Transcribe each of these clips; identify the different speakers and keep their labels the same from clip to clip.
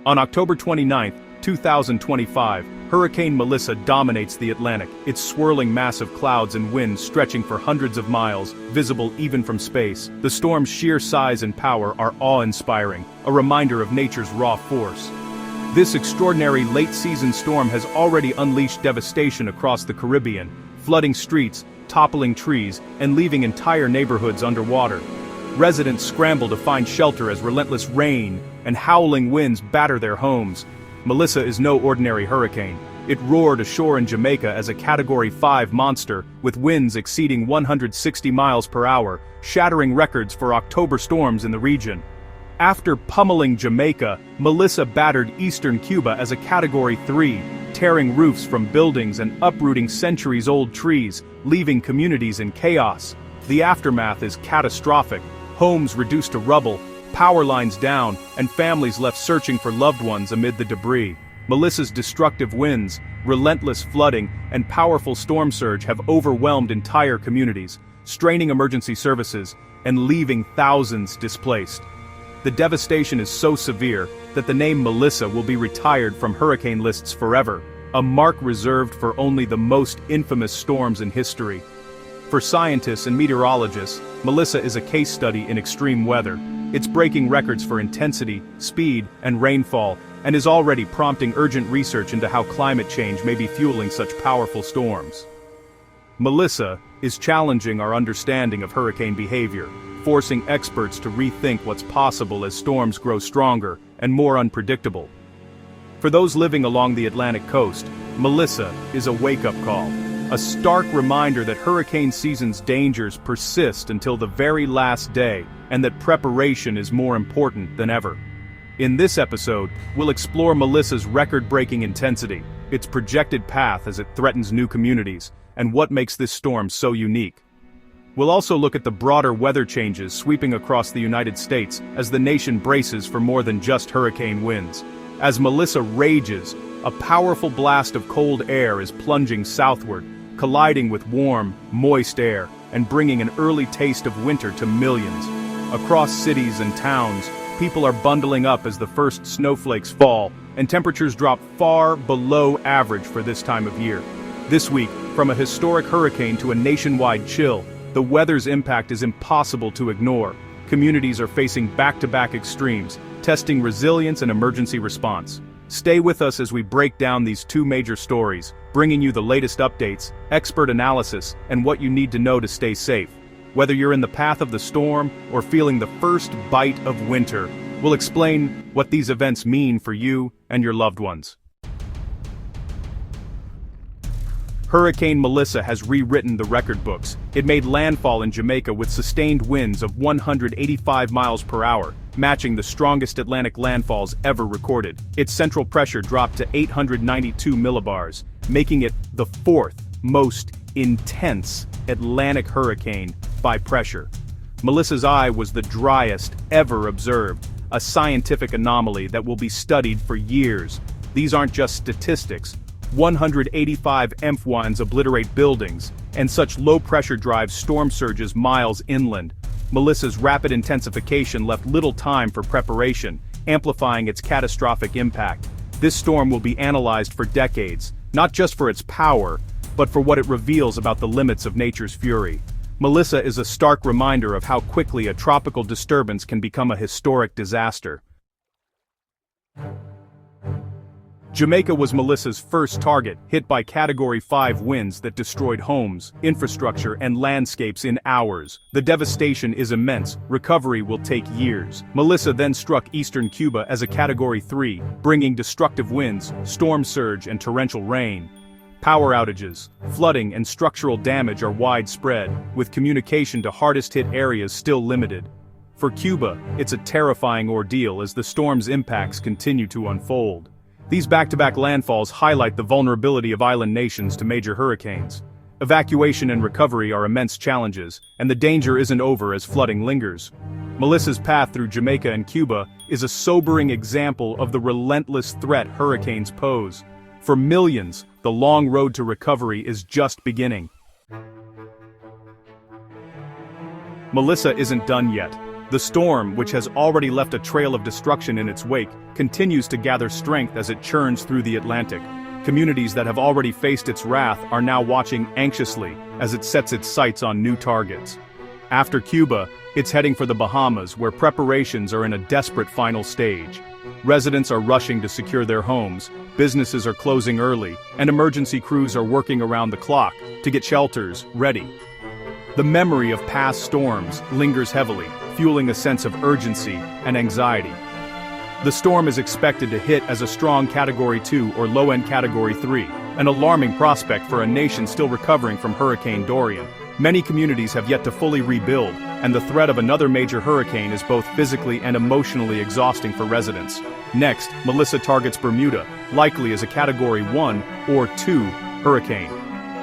Speaker 1: On October 29, 2025, Hurricane Melissa dominates the Atlantic, its swirling mass of clouds and winds stretching for hundreds of miles, visible even from space. The storm's sheer size and power are awe-inspiring, a reminder of nature's raw force. This extraordinary late-season storm has already unleashed devastation across the Caribbean, flooding streets, toppling trees, and leaving entire neighborhoods underwater. Residents scramble to find shelter as relentless rain and howling winds batter their homes. Melissa is no ordinary hurricane. It roared ashore in Jamaica as a Category 5 monster, with winds exceeding 160 miles per hour, shattering records for October storms in the region. After pummeling Jamaica, Melissa battered eastern Cuba as a Category 3, tearing roofs from buildings and uprooting centuries-old trees, leaving communities in chaos. The aftermath is catastrophic. Homes reduced to rubble, power lines down, and families left searching for loved ones amid the debris. Melissa's destructive winds, relentless flooding, and powerful storm surge have overwhelmed entire communities, straining emergency services and leaving thousands displaced. The devastation is so severe that the name Melissa will be retired from hurricane lists forever, a mark reserved for only the most infamous storms in history. For scientists and meteorologists, Melissa is a case study in extreme weather. It's breaking records for intensity, speed, and rainfall, and is already prompting urgent research into how climate change may be fueling such powerful storms. Melissa is challenging our understanding of hurricane behavior, forcing experts to rethink what's possible as storms grow stronger and more unpredictable. For those living along the Atlantic coast, Melissa is a wake-up call, a stark reminder that hurricane season's dangers persist until the very last day, and that preparation is more important than ever. In this episode, we'll explore Melissa's record-breaking intensity, its projected path as it threatens new communities, and what makes this storm so unique. We'll also look at the broader weather changes sweeping across the United States as the nation braces for more than just hurricane winds. As Melissa rages, a powerful blast of cold air is plunging southward, colliding with warm, moist air, and bringing an early taste of winter to millions. Across cities and towns, people are bundling up as the first snowflakes fall, and temperatures drop far below average for this time of year. This week, from a historic hurricane to a nationwide chill, the weather's impact is impossible to ignore. Communities are facing back-to-back extremes, testing resilience and emergency response. Stay with us as we break down these two major stories, bringing you the latest updates, expert analysis, and what you need to know to stay safe. Whether you're in the path of the storm or feeling the first bite of winter, we'll explain what these events mean for you and your loved ones. Hurricane Melissa has rewritten the record books. It made landfall in Jamaica with sustained winds of 185 miles per hour, matching the strongest Atlantic landfalls ever recorded. Its central pressure dropped to 892 millibars, making it the fourth most intense Atlantic hurricane by pressure. Melissa's eye was the driest ever observed, a scientific anomaly that will be studied for years. These aren't just statistics. 185 EMF1s obliterate buildings, and such low pressure drives storm surges miles inland. Melissa's rapid intensification left little time for preparation, amplifying its catastrophic impact. This storm will be analyzed for decades, not just for its power, but for what it reveals about the limits of nature's fury. Melissa is a stark reminder of how quickly a tropical disturbance can become a historic disaster. Jamaica was Melissa's first target, hit by Category 5 winds that destroyed homes, infrastructure, and landscapes in hours. The devastation is immense. Recovery will take years. Melissa then struck eastern Cuba as a Category 3, bringing destructive winds, storm surge, and torrential rain. Power outages, flooding, and structural damage are widespread, with communication to hardest-hit areas still limited. For Cuba, it's a terrifying ordeal as the storm's impacts continue to unfold. These back-to-back landfalls highlight the vulnerability of island nations to major hurricanes. Evacuation and recovery are immense challenges, and the danger isn't over as flooding lingers. Melissa's path through Jamaica and Cuba is a sobering example of the relentless threat hurricanes pose. For millions, the long road to recovery is just beginning. Melissa isn't done yet. The storm, which has already left a trail of destruction in its wake, continues to gather strength as it churns through the Atlantic. Communities that have already faced its wrath are now watching anxiously as it sets its sights on new targets. After Cuba, it's heading for the Bahamas, where preparations are in a desperate final stage. Residents are rushing to secure their homes, businesses are closing early, and emergency crews are working around the clock to get shelters ready. The memory of past storms lingers heavily, fueling a sense of urgency and anxiety. The storm is expected to hit as a strong Category 2 or low-end Category 3, an alarming prospect for a nation still recovering from Hurricane Dorian. Many communities have yet to fully rebuild, and the threat of another major hurricane is both physically and emotionally exhausting for residents. Next, Melissa targets Bermuda, likely as a Category 1 or 2 hurricane.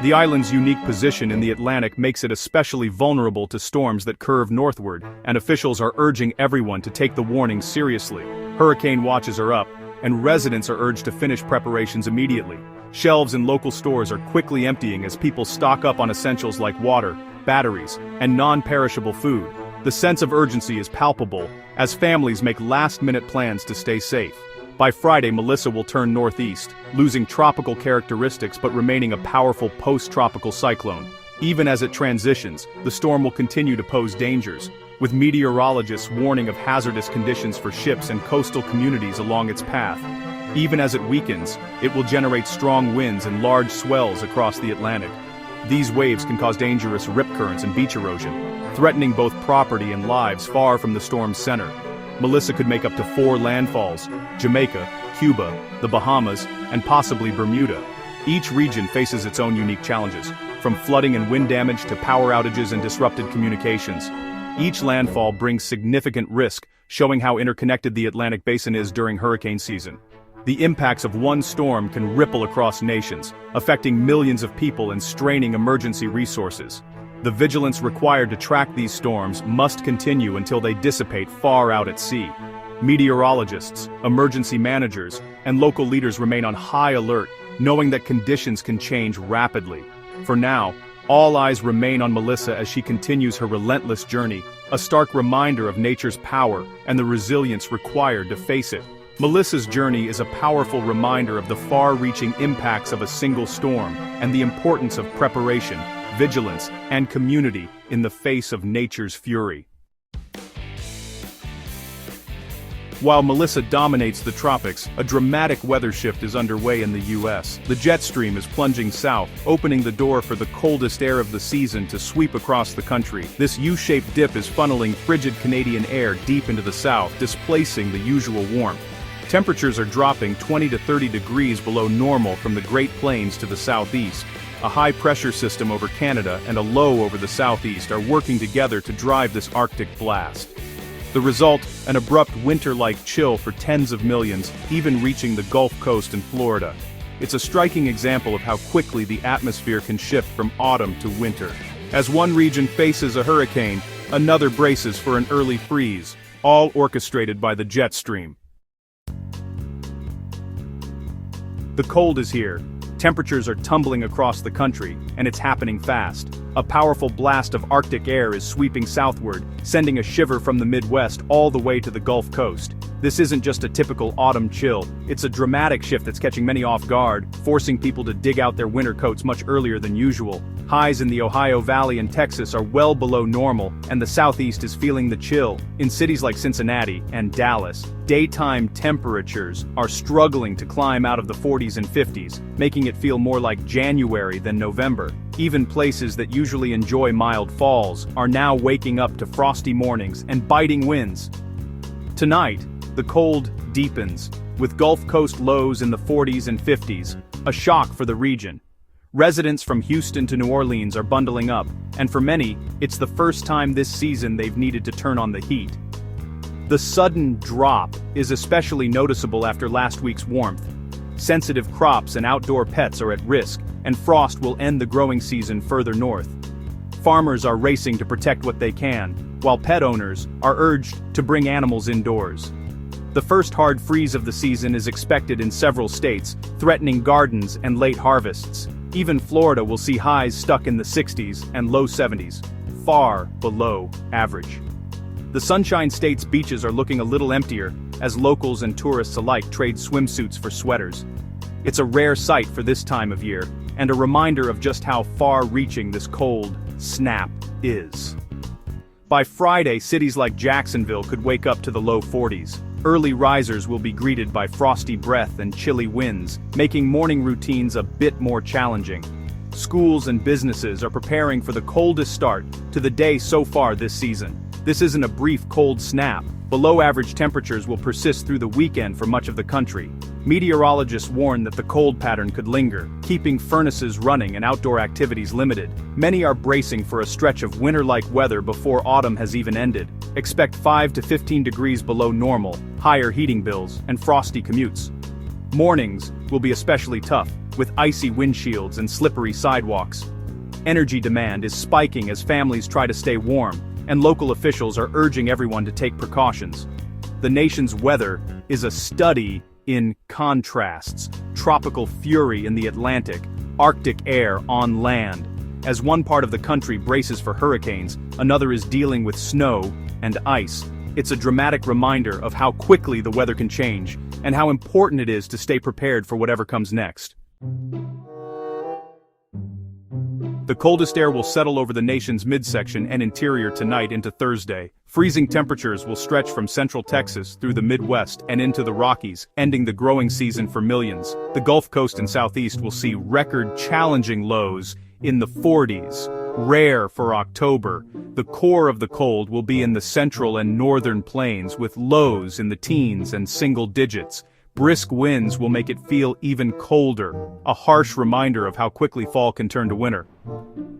Speaker 1: The island's unique position in the Atlantic makes it especially vulnerable to storms that curve northward, and officials are urging everyone to take the warning seriously. Hurricane watches are up, and residents are urged to finish preparations immediately. Shelves in local stores are quickly emptying as people stock up on essentials like water, batteries, and non-perishable food. The sense of urgency is palpable as families make last-minute plans to stay safe. By Friday, Melissa will turn northeast, losing tropical characteristics but remaining a powerful post-tropical cyclone. Even as it transitions, the storm will continue to pose dangers, with meteorologists warning of hazardous conditions for ships and coastal communities along its path. Even as it weakens, it will generate strong winds and large swells across the Atlantic. These waves can cause dangerous rip currents and beach erosion, threatening both property and lives far from the storm's center. Melissa could make up to 4 landfalls: Jamaica, Cuba, the Bahamas, and possibly Bermuda. Each region faces its own unique challenges, from flooding and wind damage to power outages and disrupted communications. Each landfall brings significant risk, showing how interconnected the Atlantic basin is during hurricane season. The impacts of one storm can ripple across nations, affecting millions of people and straining emergency resources. The vigilance required to track these storms must continue until they dissipate far out at sea. Meteorologists, emergency managers, and local leaders remain on high alert, knowing that conditions can change rapidly. For now, all eyes remain on Melissa as she continues her relentless journey, a stark reminder of nature's power and the resilience required to face it. Melissa's journey is a powerful reminder of the far-reaching impacts of a single storm and the importance of preparation, vigilance, and community in the face of nature's fury. While Melissa dominates the tropics, a dramatic weather shift is underway in the U.S. The jet stream is plunging south, opening the door for the coldest air of the season to sweep across the country. This U-shaped dip is funneling frigid Canadian air deep into the south, displacing the usual warmth. Temperatures are dropping 20 to 30 degrees below normal from the Great Plains to the southeast. A high-pressure system over Canada and a low over the southeast are working together to drive this Arctic blast. The result, an abrupt winter-like chill for tens of millions, even reaching the Gulf Coast and Florida. It's a striking example of how quickly the atmosphere can shift from autumn to winter. As one region faces a hurricane, another braces for an early freeze, all orchestrated by the jet stream. The cold is here. Temperatures are tumbling across the country, and it's happening fast. A powerful blast of Arctic air is sweeping southward, sending a shiver from the Midwest all the way to the Gulf Coast. This isn't just a typical autumn chill, it's a dramatic shift that's catching many off guard, forcing people to dig out their winter coats much earlier than usual. Highs in the Ohio Valley and Texas are well below normal, and the southeast is feeling the chill. In cities like Cincinnati and Dallas, daytime temperatures are struggling to climb out of the 40s and 50s, making it feel more like January than November. Even places that usually enjoy mild falls are now waking up to frosty mornings and biting winds. Tonight, the cold deepens, with Gulf Coast lows in the 40s and 50s, a shock for the region. Residents from Houston to New Orleans are bundling up, and for many, it's the first time this season they've needed to turn on the heat. The sudden drop is especially noticeable after last week's warmth. Sensitive crops and outdoor pets are at risk, and frost will end the growing season further north. Farmers are racing to protect what they can, while pet owners are urged to bring animals indoors. The first hard freeze of the season is expected in several states, threatening gardens and late harvests. Even Florida will see highs stuck in the 60s and low 70s, far below average. The Sunshine State's beaches are looking a little emptier, as locals and tourists alike trade swimsuits for sweaters. It's a rare sight for this time of year, and a reminder of just how far-reaching this cold snap is. By Friday, cities like Jacksonville could wake up to the low 40s. Early risers will be greeted by frosty breath and chilly winds, making morning routines a bit more challenging. Schools and businesses are preparing for the coldest start to the day so far this season. This isn't a brief cold snap. Below-average temperatures will persist through the weekend for much of the country. Meteorologists warn that the cold pattern could linger, keeping furnaces running and outdoor activities limited. Many are bracing for a stretch of winter-like weather before autumn has even ended. Expect 5 to 15 degrees below normal, higher heating bills, and frosty commutes. Mornings will be especially tough, with icy windshields and slippery sidewalks. Energy demand is spiking as families try to stay warm, and local officials are urging everyone to take precautions. The nation's weather is a study in contrasts: tropical fury in the Atlantic, Arctic air on land. As one part of the country braces for hurricanes, another is dealing with snow and ice. It's a dramatic reminder of how quickly the weather can change, and how important it is to stay prepared for whatever comes next. The coldest air will settle over the nation's midsection and interior tonight into Thursday. Freezing temperatures will stretch from central Texas through the Midwest and into the Rockies, ending the growing season for millions. The Gulf Coast and Southeast will see record-challenging lows in the 40s, rare for October. The core of the cold will be in the central and northern plains, with lows in the teens and single digits. Brisk winds will make it feel even colder, a harsh reminder of how quickly fall can turn to winter.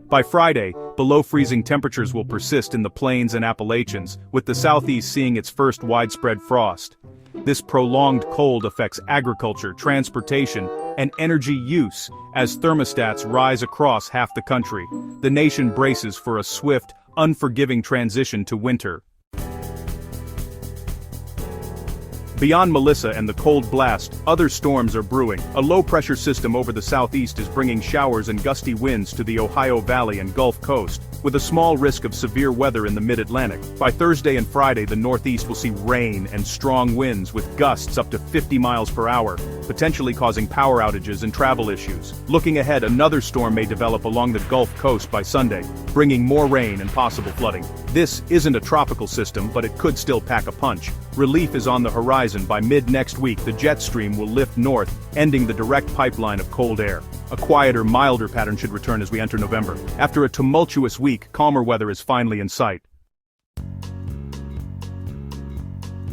Speaker 1: By Friday, below-freezing temperatures will persist in the plains and Appalachians, with the southeast seeing its first widespread frost. This prolonged cold affects agriculture, transportation, and energy use as thermostats rise across half the country. The nation braces for a swift, unforgiving transition to winter. Beyond Melissa and the cold blast, other storms are brewing. A low-pressure system over the southeast is bringing showers and gusty winds to the Ohio Valley and Gulf Coast, with a small risk of severe weather in the mid-Atlantic. By Thursday and Friday, the northeast will see rain and strong winds with gusts up to 50 miles per hour, potentially causing power outages and travel issues. Looking ahead, another storm may develop along the Gulf Coast by Sunday, bringing more rain and possible flooding. This isn't a tropical system, but it could still pack a punch. Relief is on the horizon. By mid-next week, the jet stream will lift north, ending the direct pipeline of cold air. A quieter, milder pattern should return as we enter November. After a tumultuous week, calmer weather is finally in sight.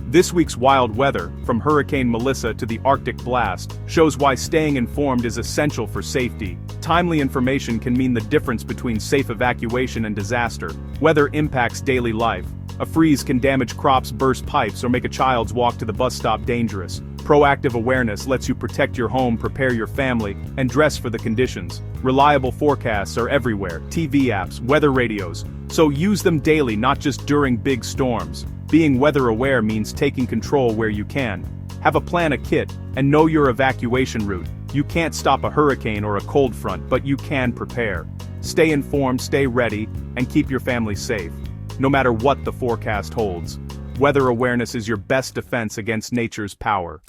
Speaker 1: This week's wild weather, from Hurricane Melissa to the Arctic blast, shows why staying informed is essential for safety. Timely information can mean the difference between safe evacuation and disaster. Weather impacts daily life. A freeze can damage crops, burst pipes, or make a child's walk to the bus stop dangerous. Proactive awareness lets you protect your home, prepare your family, and dress for the conditions. Reliable forecasts are everywhere: TV apps, weather radios. So use them daily, not just during big storms. Being weather aware means taking control where you can. Have a plan, a kit, and know your evacuation route. You can't stop a hurricane or a cold front, but you can prepare. Stay informed, stay ready, and keep your family safe. No matter what the forecast holds, weather awareness is your best defense against nature's power.